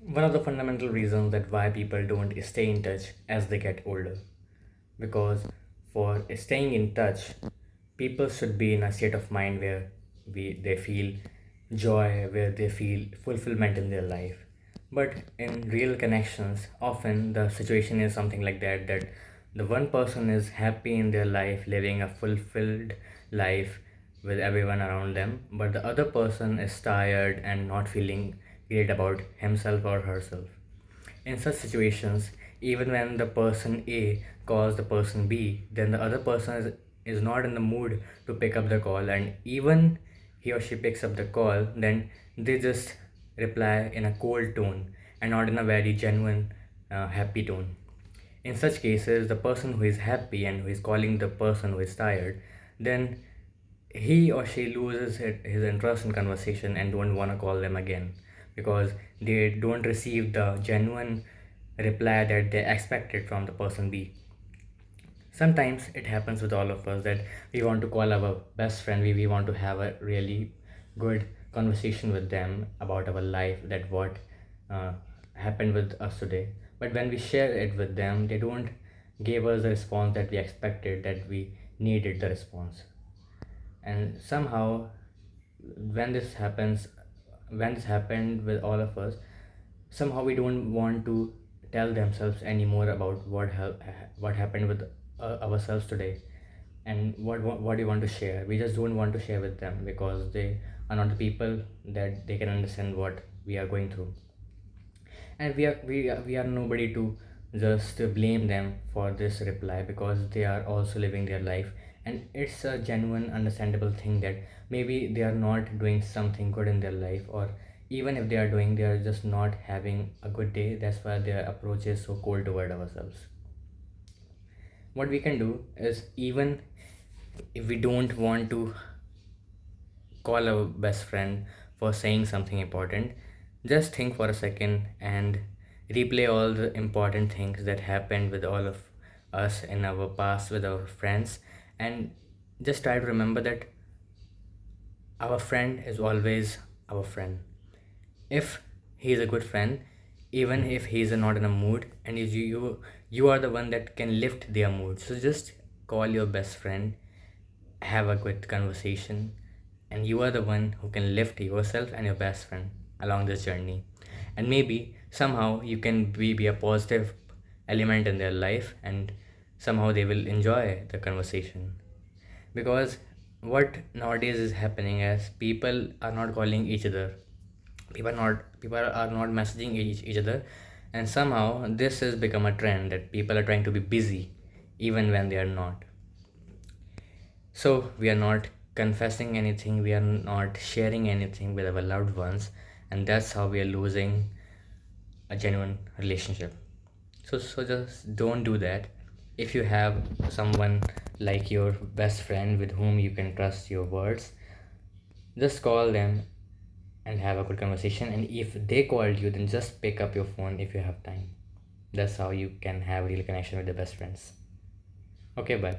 One of the fundamental reasons that why people don't stay in touch as they get older. Because for staying in touch, people should be in a state of mind where they feel joy, where they feel fulfillment in their life. But in real connections, often the situation is something like that the one person is happy in their life, living a fulfilled life with everyone around them, but the other person is tired and not feeling great about himself or herself. In such situations, even when the person A calls the person B, then the other person is not in the mood to pick up the call, and even he or she picks up the call, then they just reply in a cold tone and not in a very genuine, happy tone. In such cases, the person who is happy and who is calling the person who is tired, then he or she loses his interest in conversation and don't want to call them again because they don't receive the genuine reply that they expected from the person B. Sometimes it happens with all of us that we want to call our best friend, we want to have a really good conversation with them about our life, that what uh, happened with us today. But when we share it with them, they don't give us the response that we expected, that we needed the response. And somehow when this happens, when this happened with all of us, somehow we don't want to tell themselves anymore about what happened with ourselves today, and what we want to share. We just don't want to share with them because they are not the people that they can understand what we are going through. And we are nobody to just blame them for this reply because they are also living their life, and it's a genuine understandable thing that maybe they are not doing something good in their life, or even if they are doing, they are just not having a good day. That's why their approach is so cold toward ourselves. What we can do is, even if we don't want to call our best friend for saying something important, just think for a second and replay all the important things that happened with all of us in our past with our friends, and just try to remember that our friend is always our friend. If he is a good friend, even if he is not in a mood, and you are the one that can lift their mood, so just call your best friend, have a good conversation, and you are the one who can lift yourself and your best friend along this journey. And maybe somehow you can be a positive element in their life, and somehow they will enjoy the conversation. Because what nowadays is happening is people are not calling each other, people are not messaging each other, and somehow this has become a trend that people are trying to be busy even when they are not. So we are not confessing anything, we are not sharing anything with our loved ones, and that's how we are losing a genuine relationship. So just don't do that. If you have someone like your best friend with whom you can trust your words, just call them and have a good conversation. And if they called you, then just pick up your phone if you have time. That's how you can have real connection with the best friends. Okay, bye.